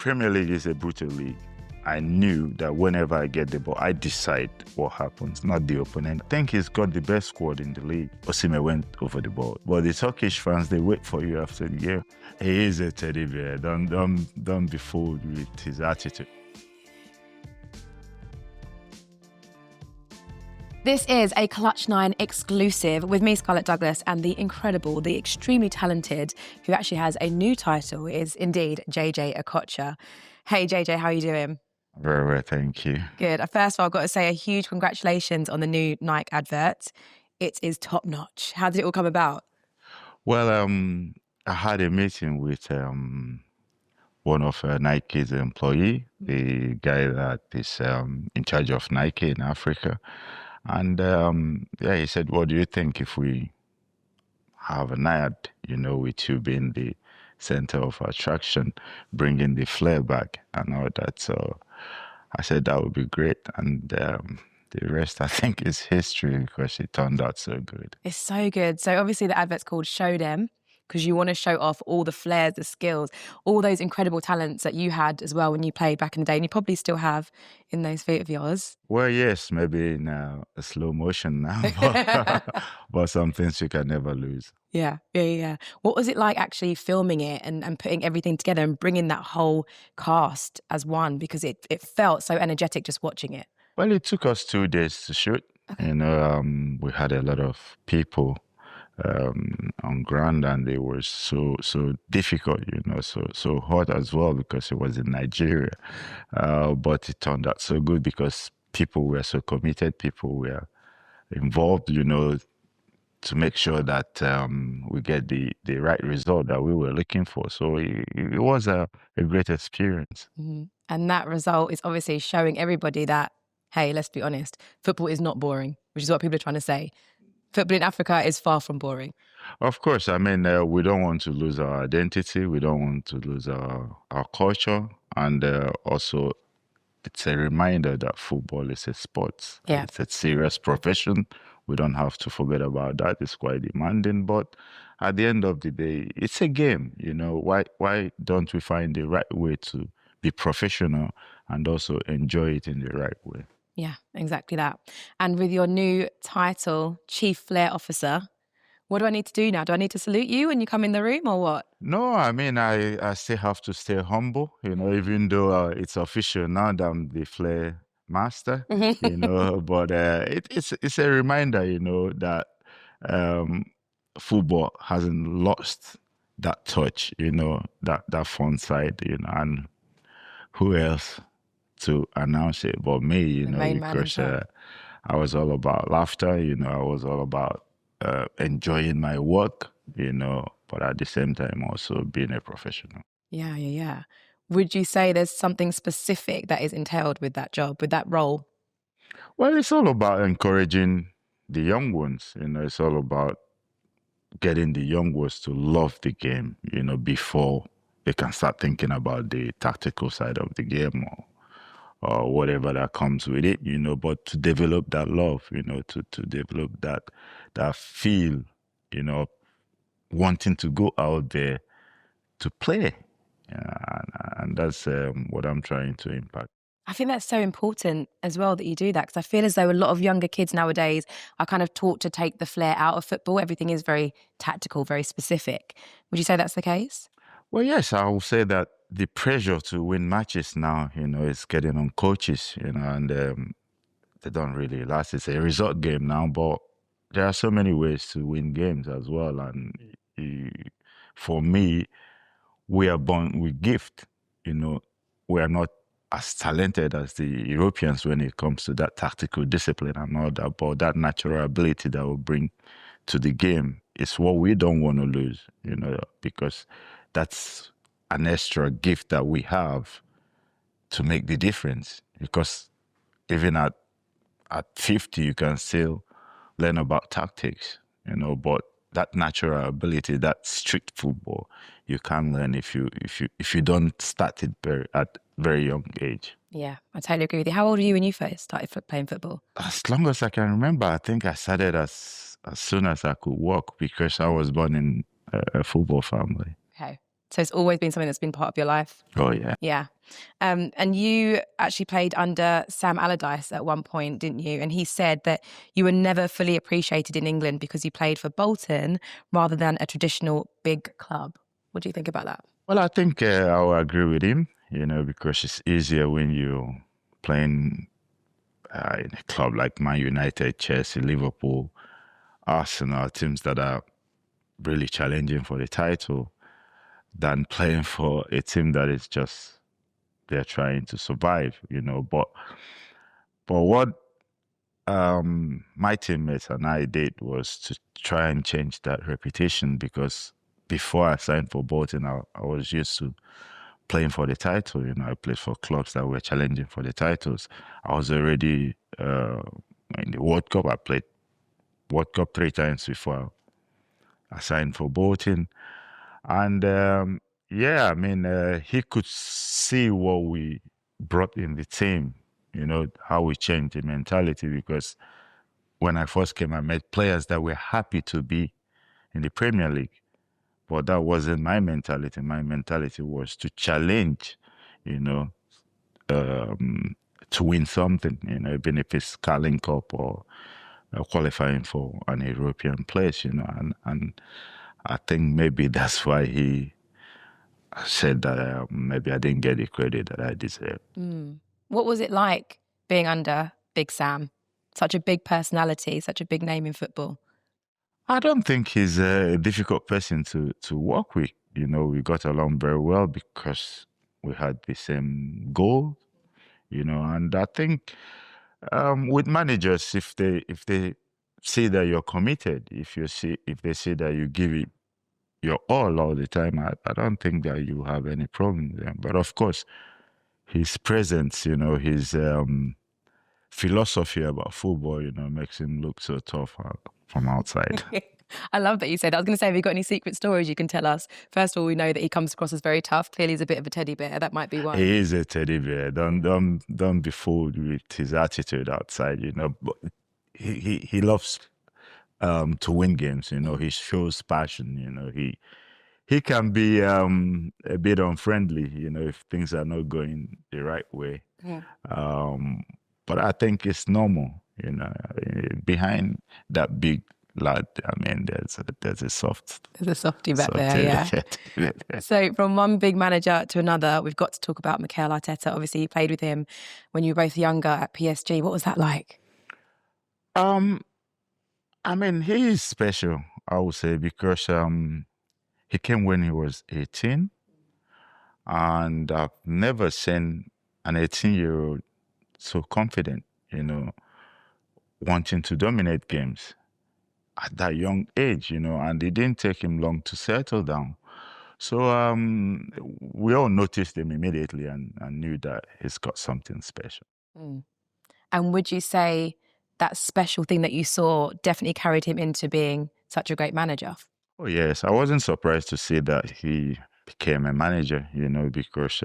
Premier League is a brutal league. I knew that whenever I get the ball, I decide what happens, not the opponent. I think he's got the best squad in the league. Osimhen went over the ball. But the Turkish fans, they wait for you after the game. He is a teddy bear. Don't be fooled with his attitude. This is a Clutch 9 exclusive with me, Scarlette Douglas, and the incredible, the extremely talented, who actually has a new title, is indeed Jay-Jay Okocha. Hey, Jay-Jay, how are you doing? Very well, thank you. Good. First of all, I've got to say a huge congratulations on the new Nike advert. It is top notch. How did it all come about? Well, I had a meeting with one of Nike's employee, the guy that is in charge of Nike in Africa. And he said, what do you think if we have an ad, with you being the center of attraction, bringing the flair back and all that. So I said that would be great. And the rest, I think, is history because it turned out so good. It's so good. So obviously the advert's called Show Them, because you want to show off all the flares, the skills, all those incredible talents that you had as well when you played back in the day, and you probably still have in those feet of yours. Well, yes, maybe in a slow motion now, but some things you can never lose. Yeah. What was it like actually filming it and putting everything together and bringing that whole cast as one? Because it felt so energetic just watching it. Well, it took us 2 days to shoot. Okay. We had a lot of people on ground, and it was so difficult, so hot as well because it was in Nigeria. But it turned out so good because people were so committed, people were involved, to make sure that we get the right result that we were looking for. So it was a great experience. Mm-hmm. And that result is obviously showing everybody that, hey, let's be honest, football is not boring, which is what people are trying to say. Football in Africa is far from boring. Of course. I mean, we don't want to lose our identity. We don't want to lose our culture. And also, it's a reminder that football is a sport. Yeah. It's a serious profession. We don't have to forget about that. It's quite demanding. But at the end of the day, it's a game. Why don't we find the right way to be professional and also enjoy it in the right way? Yeah, exactly that. And with your new title, Chief Flair Officer, what do I need to do now? Do I need to salute you when you come in the room or what? No, I mean, I still have to stay humble, even though it's official now that I'm the Flair Master, but it's a reminder, that football hasn't lost that touch, that fun side, and who else to announce it but me, because I was all about laughter, I was all about enjoying my work, but at the same time also being a professional. Yeah. Would you say there's something specific that is entailed with that job, with that role? Well, it's all about encouraging the young ones, it's all about getting the young ones to love the game, before they can start thinking about the tactical side of the game or whatever that comes with it, but to develop that love, to develop that feel, wanting to go out there to play. And that's what I'm trying to impact. I think that's so important as well that you do that, because I feel as though a lot of younger kids nowadays are kind of taught to take the flair out of football. Everything is very tactical, very specific. Would you say that's the case? Well, yes, I will say that the pressure to win matches now, is getting on coaches, and they don't really last. It's a result game now, but there are so many ways to win games as well. And for me, we are born with gift. We are not as talented as the Europeans when it comes to that tactical discipline and all that, but that natural ability that we bring to the game is what we don't want to lose, because that's an extra gift that we have to make the difference. Because even at 50, you can still learn about tactics, but that natural ability, that street football, you can learn if you don't start it at very young age. Yeah, I totally agree with you. How old were you when you first started playing football? As long as I can remember. I think I started as soon as I could walk, because I was born in a football family. Okay. So it's always been something that's been part of your life. Oh, yeah. Yeah. And you actually played under Sam Allardyce at one point, didn't you? And he said that you were never fully appreciated in England because you played for Bolton rather than a traditional big club. What do you think about that? Well, I think I'll agree with him, because it's easier when you're playing in a club like Man United, Chelsea, Liverpool, Arsenal, teams that are really challenging for the title, than playing for a team that is just they're trying to survive, But what my teammates and I did was to try and change that reputation, because before I signed for Bolton, I was used to playing for the title. I played for clubs that were challenging for the titles. I was already in the World Cup. I played World Cup 3 times before I signed for Bolton. And he could see what we brought in the team, how we changed the mentality. Because when I first came, I met players that were happy to be in the Premier League. But that wasn't my mentality. My mentality was to challenge, to win something, even if it's Carling Cup or qualifying for an European place, and I think maybe that's why he said that maybe I didn't get the credit that I deserve. What was it like being under Big Sam? Such a big personality, such a big name in football. I don't think he's a difficult person to work with. We got along very well because we had the same goal, and I think with managers, if they see that you're committed, if they see that you give it your all the time, I don't think that you have any problem there. But of course, his presence, his philosophy about football, makes him look so tough from outside. I love that you said that. I was going to say, have you got any secret stories you can tell us? First of all, we know that he comes across as very tough. Clearly, he's a bit of a teddy bear. That might be one. He is a teddy bear. Don't be fooled with his attitude outside. But he loves to win games. He shows passion. He can be a bit unfriendly. If things are not going the right way. Yeah. But I think it's normal. Behind that big lad, there's a soft. There's a softy back there, yeah. So from one big manager to another, we've got to talk about Mikel Arteta. Obviously, you played with him when you were both younger at PSG. What was that like? He is special, I would say, because he came when he was 18, and I've never seen an 18-year-old so confident, wanting to dominate games at that young age, and it didn't take him long to settle down. So we all noticed him immediately and knew that he's got something special. And would you say that special thing that you saw definitely carried him into being such a great manager? Oh, yes. I wasn't surprised to see that he became a manager, because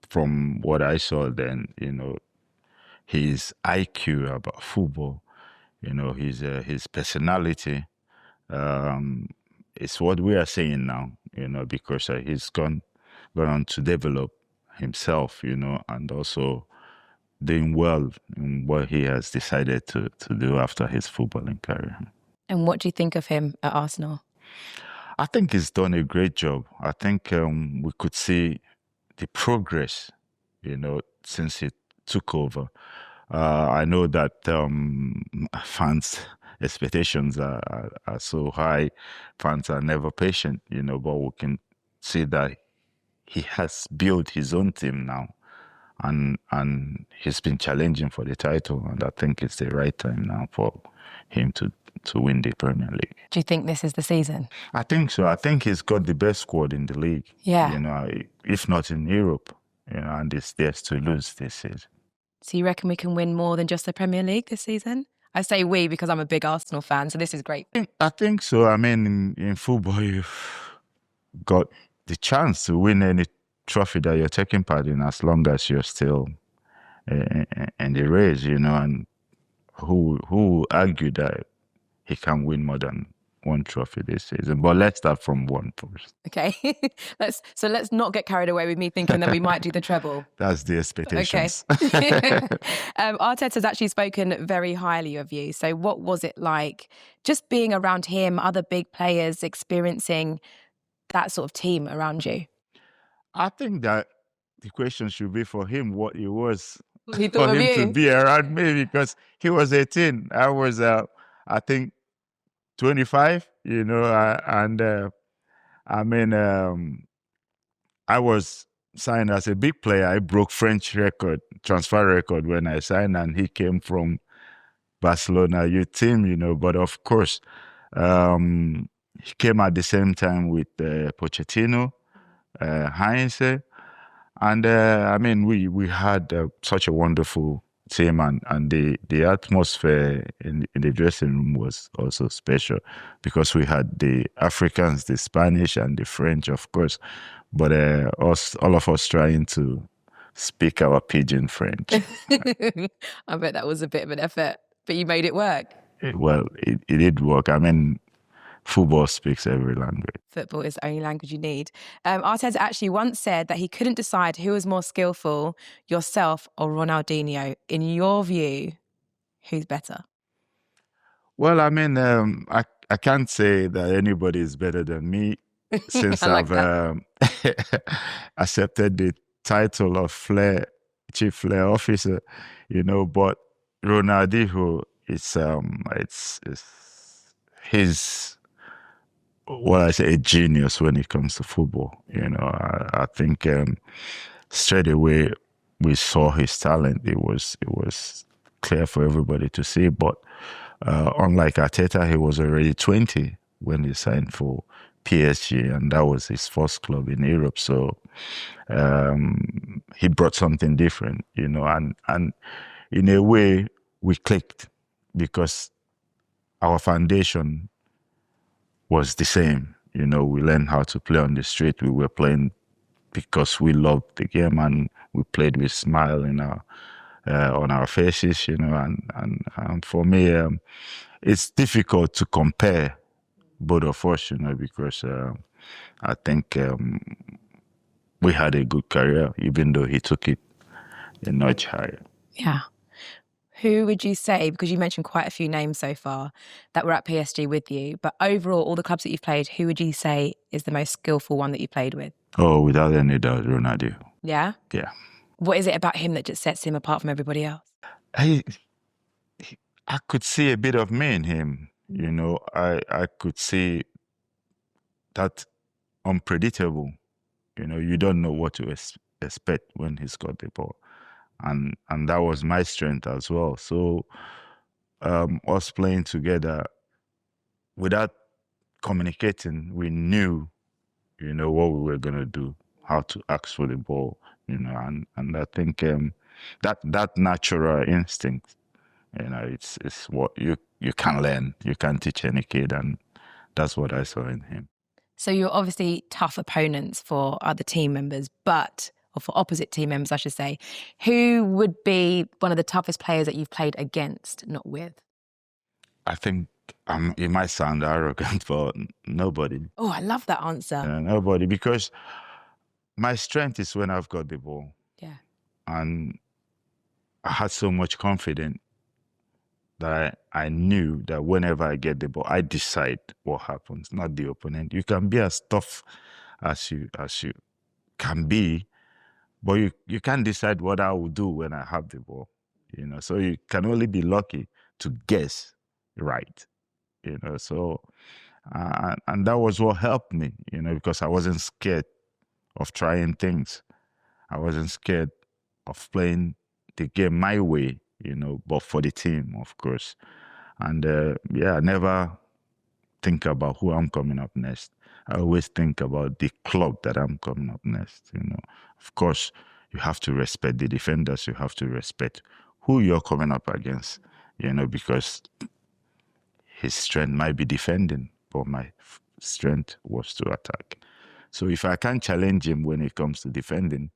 from what I saw then, his IQ about football, his personality, it's what we are seeing now, because he's gone on to develop himself, and also doing well in what he has decided to do after his footballing career. And what do you think of him at Arsenal? I think he's done a great job. I think we could see the progress, since he took over. I know that fans' expectations are so high. Fans are never patient, but we can see that he has built his own team now. And he's been challenging for the title. And I think it's the right time now for him to win the Premier League. Do you think this is the season? I think so. I think he's got the best squad in the league. Yeah. If not in Europe, and it's theirs to lose this season. So you reckon we can win more than just the Premier League this season? I say we because I'm a big Arsenal fan, so this is great. I think so. In football, you've got the chance to win any trophy that you're taking part in, as long as you're still in the race, and who argue that he can win more than one trophy this season. But let's start from one first. Okay, let's not get carried away with me thinking that we might do the treble. That's the expectations. Okay. Arteta's actually spoken very highly of you. So what was it like just being around him, other big players, experiencing that sort of team around you? I think that the question should be for him what it was He for thought of him to you. be around me, because he was 18. I was, I think, 25, I mean, I was signed as a big player. I broke French transfer record when I signed, and he came from Barcelona youth team, but of course, he came at the same time with Pochettino, Heinze, and I mean, we had such a wonderful team, and the atmosphere in the dressing room was also special, because we had the Africans, the Spanish, and the French, of course, but all of us trying to speak our pidgin French. I bet that was a bit of an effort, but you made it work. It did work. I mean, football speaks every language. Football is the only language you need. Arteta actually once said that he couldn't decide who was more skillful, yourself or Ronaldinho. In your view, who's better? Well, I mean, I can't say that anybody is better than me, since like I've accepted the title of Chief Flair Officer, but Ronaldinho, it's he's what I say, a genius when it comes to football. I think straight away we saw his talent. It was clear for everybody to see. But unlike Arteta, he was already 20 when he signed for PSG, and that was his first club in Europe. So he brought something different, and in a way we clicked, because our foundation was the same. We learned how to play on the street. We were playing because we loved the game, and we played with smile on our faces, and for me, it's difficult to compare both of us, because I think we had a good career, even though he took it a notch higher. Yeah. Who would you say, because you mentioned quite a few names so far that were at PSG with you, but overall, all the clubs that you've played, who would you say is the most skillful one that you played with? Oh, without any doubt, Ronaldinho. Yeah? Yeah. What is it about him that just sets him apart from everybody else? I could see a bit of me in him. I could see that unpredictable. You don't know what to expect when he's got the ball. And that was my strength as well. So us playing together, without communicating, we knew, what we were gonna do, how to ask for the ball, and I think that natural instinct, it's what you can learn. You can teach any kid, and that's what I saw in him. So you're obviously tough opponents for other team members, or for opposite team members, I should say. Who would be one of the toughest players that you've played against, not with? I think it might sound arrogant, but nobody. Oh, I love that answer. Nobody, because my strength is when I've got the ball. Yeah. And I had so much confidence that I knew that whenever I get the ball, I decide what happens, not the opponent. You can be as tough as you can be, but you can't decide what I will do when I have the ball. So you can only be lucky to guess right. So and that was what helped me, because I wasn't scared of trying things. I wasn't scared of playing the game my way, but for the team, of course. And I never think about who I'm coming up next. I always think about the club that I'm coming up next. Of course, you have to respect the defenders. You have to respect who you're coming up against, because his strength might be defending, but my strength was to attack. So if I can't challenge him when it comes to defending,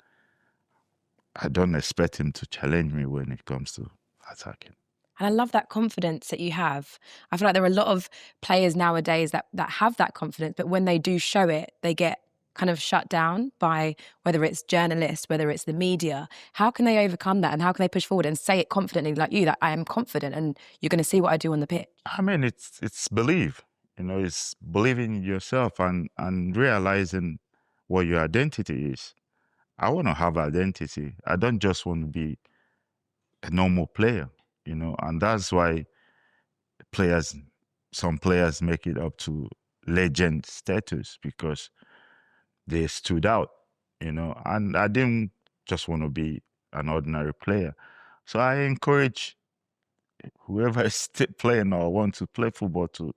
I don't expect him to challenge me when it comes to attacking. And I love that confidence that you have. I feel like there are a lot of players nowadays that have that confidence, but when they do show it, they get kind of shut down by whether it's journalists, whether it's the media. How can they overcome that, and how can they push forward and say it confidently like you, that I am confident and you're going to see what I do on the pitch? I mean, it's believe. It's believing in yourself and realizing what your identity is. I want to have identity. I don't just want to be a normal player, and that's why players, some players make it up to legend status because they stood out, and I didn't just want to be an ordinary player. So I encourage whoever is still playing or want to play football to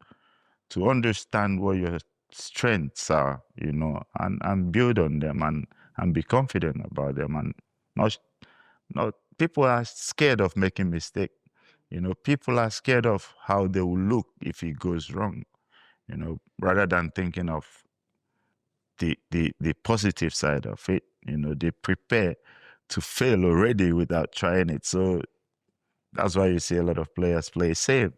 understand what your strengths are, and build on them and be confident about them, and not people are scared of making mistakes. People are scared of how they will look if it goes wrong, rather than thinking of the positive side of it. They prepare to fail already without trying it. So that's why you see a lot of players play safe,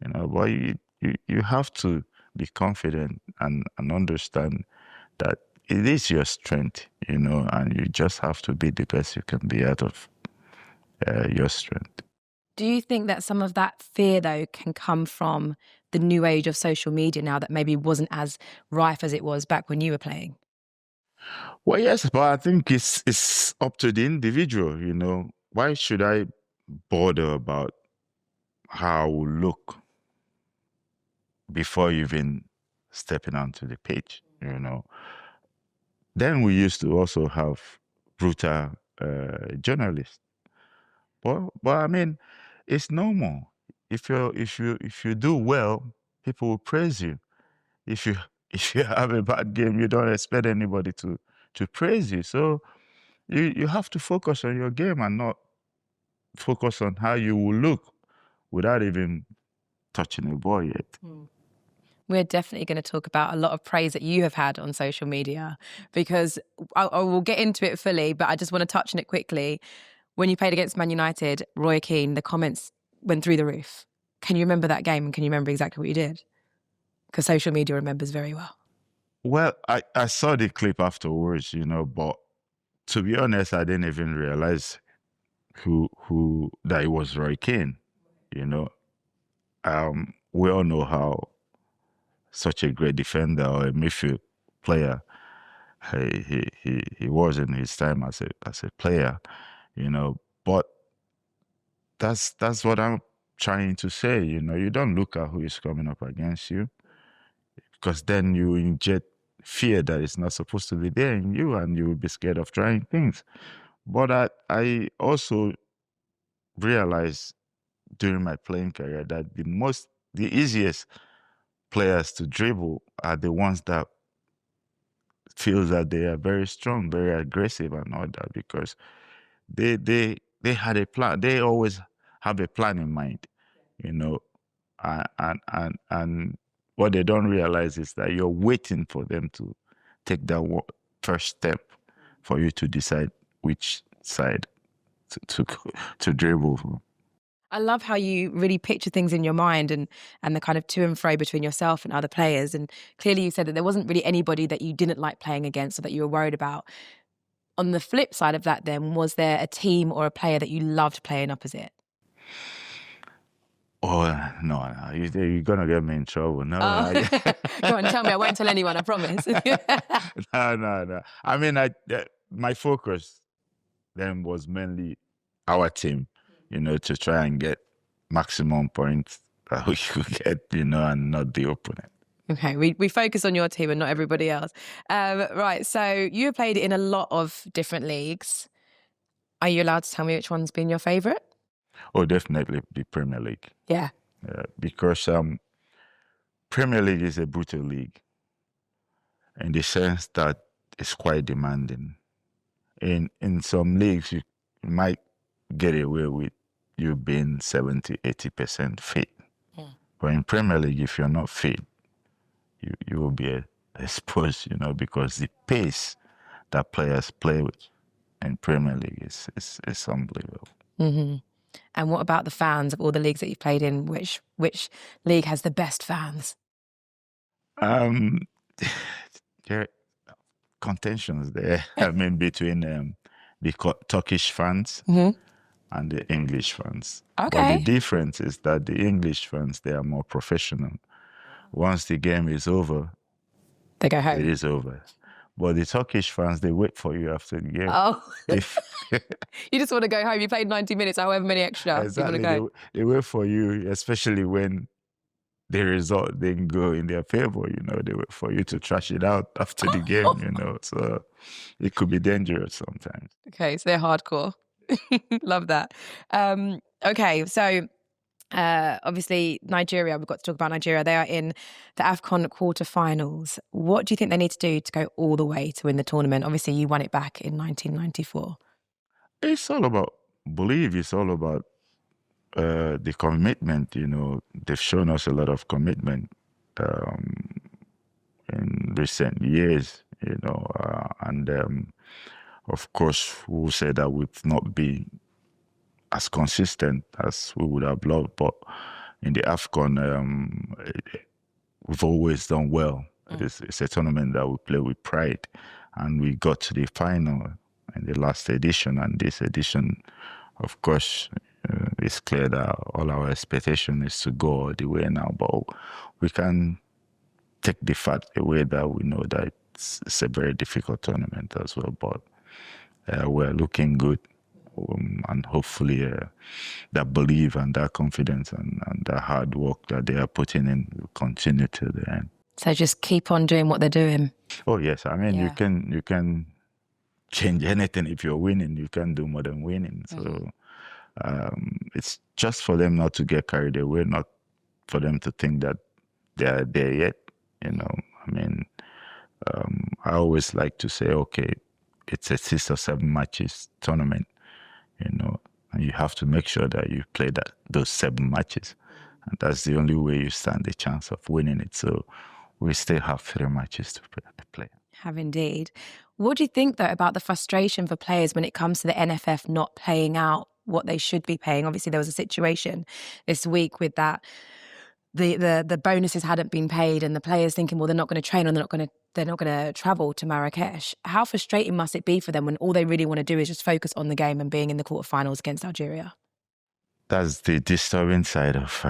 but you have to be confident and understand that it is your strength, and you just have to be the best you can be out of your strength. Do you think that some of that fear, though, can come from the new age of social media now that maybe wasn't as rife as it was back when you were playing? Well, yes, but I think it's up to the individual, Why should I bother about how I will look before even stepping onto the pitch, Then we used to also have brutal journalists. But I mean, it's normal. If you do well, people will praise you. If you if you have a bad game, you don't expect anybody to praise you. So you have to focus on your game and not focus on how you will look without even touching a ball yet. We're definitely going to talk about a lot of praise that you have had on social media, because I will get into it fully, but I just want to touch on it quickly. When you played against Man United, Roy Keane, the comments went through the roof. Can you remember that game, and can you remember exactly what you did? Because social media remembers very well. Well, I saw the clip afterwards, but to be honest, I didn't even realize who that it was Roy Keane. We all know how such a great defender or a midfield player he was in his time as a player, But that's what I'm trying to say. You don't look at who is coming up against you, because then you inject fear that is not supposed to be there in you, and you will be scared of trying things. But I also realized during my playing career that the easiest players to dribble are the ones that feel that they are very strong, very aggressive and all that, because they had a plan. They always have a plan in mind, and what they don't realize is that you're waiting for them to take that first step for you to decide which side to dribble. I love how you really picture things in your mind and the kind of to and fro between yourself and other players. And clearly you said that there wasn't really anybody that you didn't like playing against or that you were worried about. On the flip side of that then, was there a team or a player that you loved playing opposite? Oh, no, you're going to get me in trouble. No, Go on, tell me. I won't tell anyone, I promise. No. I mean, my focus then was mainly our team, to try and get maximum points that we could get, and not the opponent. Okay, we focus on your team and not everybody else. Right, so you have played in a lot of different leagues. Are you allowed to tell me which one's been your favourite? Oh, definitely the Premier League. Yeah. Because Premier League is a brutal league in the sense that it's quite demanding. In some leagues, you might get away with you being 70-80% fit. But in Premier League, if you're not fit, you will be exposed, because the pace that players play with in Premier League is unbelievable. Mm-hmm. And what about the fans of all the leagues that you've played in? Which league has the best fans? Um, there are contentions there. I mean, between the Turkish fans and the English fans. But the Okay. difference is that the English fans, they are more professional. Once the game is over, They go it home. is over. But the Turkish fans, they wait for you after the game. Oh, If you just want to go home. You played 90 minutes, however many extra. exactly, You want to go. they wait for you, especially when the result didn't go in their favor. They wait for you to trash it out after the game. So it could be dangerous sometimes. Okay, so they're hardcore. Love that. Okay, so obviously Nigeria, we've got to talk about Nigeria. They are in the AFCON quarterfinals. What do you think they need to do to go all the way to win the tournament? Obviously, you won it back in 1994. It's all about belief. It's all about the commitment. They've shown us a lot of commitment in recent years. And of course, we'll say that we've not been as consistent as we would have loved, but in the AFCON, we've always done well. It's a tournament that we play with pride, and we got to the final in the last edition, and this edition, of course, it's clear that all our expectation is to go all the way now, but we can take the fact away that we know that it's a very difficult tournament as well, but we're looking good. And hopefully that belief and that confidence and that hard work that they are putting in will continue to the end. So just keep on doing what they're doing. Oh yes, I mean Yeah. you can change anything if you're winning. You can do more than winning. So it's just for them not to get carried away, not for them to think that they are there yet. I mean, I always like to say, okay, it's a 6 or 7 matches tournament. And you have to make sure that you play those 7 matches. And that's the only way you stand a chance of winning it. So we still have 3 matches to play. Have indeed. What do you think, though, about the frustration for players when it comes to the NFF not paying out what they should be paying? Obviously, there was a situation this week with that. The bonuses hadn't been paid, and the players thinking, well, they're not going to train, or they're not going to travel to Marrakesh. How frustrating must it be for them when all they really want to do is just focus on the game and being in the quarterfinals against Algeria? That's the disturbing side of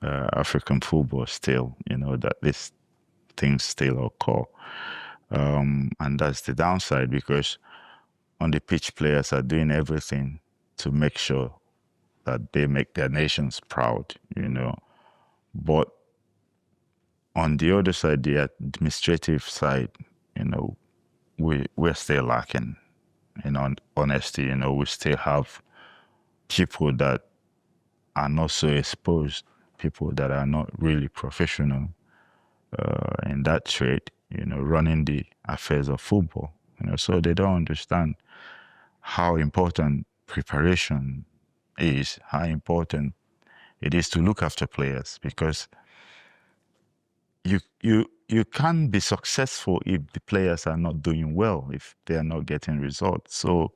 African football still, that these things still occur. And that's the downside, because on the pitch, players are doing everything to make sure that they make their nations proud, But on the other side, the administrative side, we're still lacking in honesty. We still have people that are not so exposed, people that are not really professional in that trade, running the affairs of football. So they don't understand how important preparation is, how important it is to look after players, because you can't be successful if the players are not doing well, if they are not getting results. So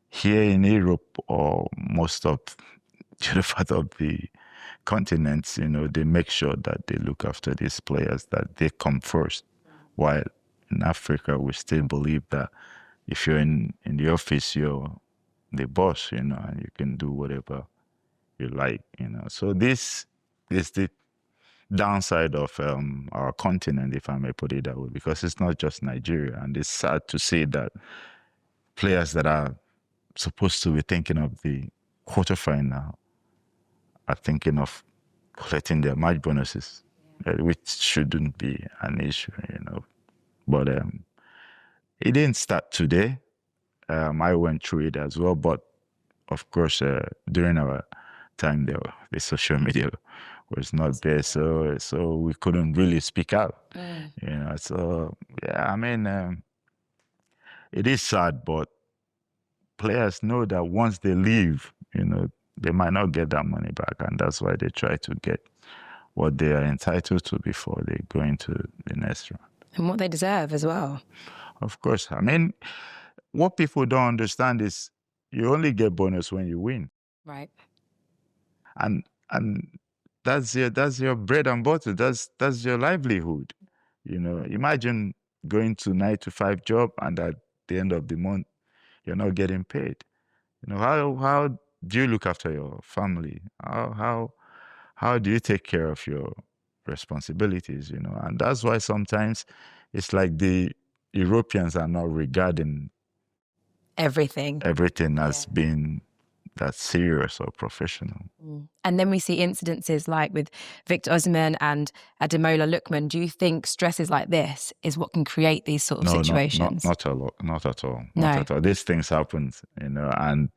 here in Europe, or most of the other part of the continents, they make sure that they look after these players, that they come first. While in Africa, we still believe that if you're in the office, you're the boss, and you can do whatever you like, So this is the downside of our continent, if I may put it that way, because it's not just Nigeria, and it's sad to see that players that are supposed to be thinking of the quarterfinal are thinking of collecting their match bonuses, which shouldn't be an issue, But it didn't start today. I went through it as well, but of course, during our time, the social media was not there, so we couldn't really speak out. So yeah, I mean, it is sad, but players know that once they leave, they might not get that money back, and that's why they try to get what they are entitled to before they go into the next round. And what they deserve as well. Of course. I mean, what people don't understand is you only get bonus when you win. Right. And that's your bread and butter. That's your livelihood. Imagine going to 9 to 5 job and at the end of the month you're not getting paid. How do you look after your family? How do you take care of your responsibilities? And that's why sometimes it's like the Europeans are not regarding Everything as being that serious or professional. And then we see incidences like with Victor Osimhen and Ademola Lookman. Do you think stresses like this is what can create these sort of situations? Not at all. Not at all. No. Not at all. These things happen, and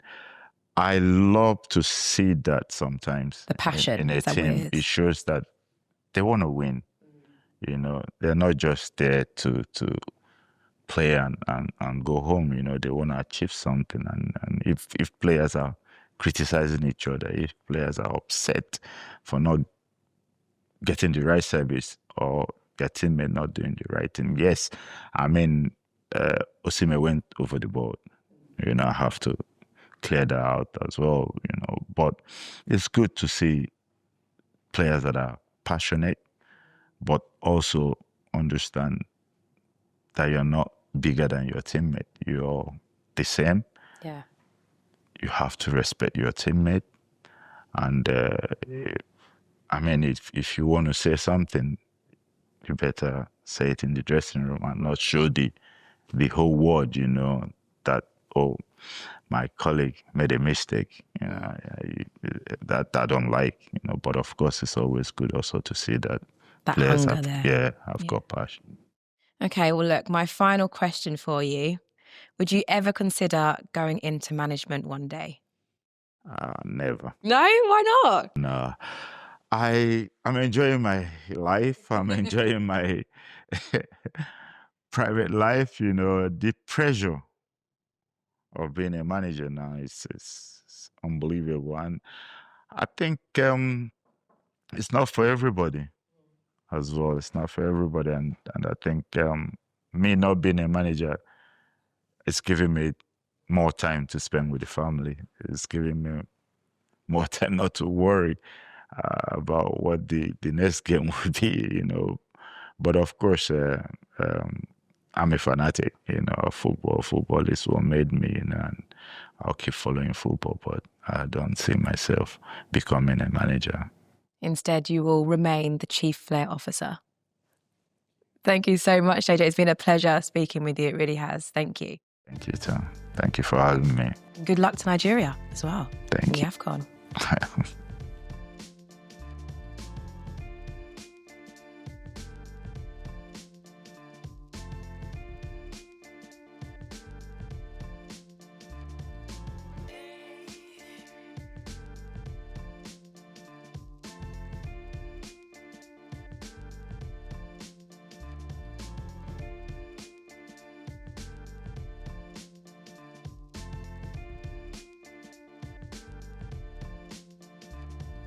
I love to see that sometimes. The passion in a team. It shows that they want to win. They're not just there to play and go home. They want to achieve something. And if players are criticizing each other, if players are upset for not getting the right service or their teammate not doing the right thing, yes, I mean, Osimhen went over the board. I have to clear that out as well. But it's good to see players that are passionate, but also understand that you're not bigger than your teammate. You're the same. Yeah. You have to respect your teammate. And I mean, if you want to say something, you better say it in the dressing room and not show the whole world, that, oh, my colleague made a mistake, that I don't like, But of course, it's always good also to see that players have got passion. Okay, well, look, my final question for you. Would you ever consider going into management one day? Never. No? Why not? No. I'm enjoying my life. I'm enjoying my private life. The pressure of being a manager now is unbelievable. And I think it's not for everybody as well. It's not for everybody. And I think me not being a manager, it's giving me more time to spend with the family. It's giving me more time not to worry about what the next game would be, But of course, I'm a fanatic, of football. Football is what made me, and I'll keep following football, but I don't see myself becoming a manager. Instead, you will remain the Chief Flair Officer. Thank you so much, Jay-Jay. It's been a pleasure speaking with you. It really has. Thank you. Thank you, Tom. Thank you for having me. Good luck to Nigeria as well. Thank you. In the AFCON.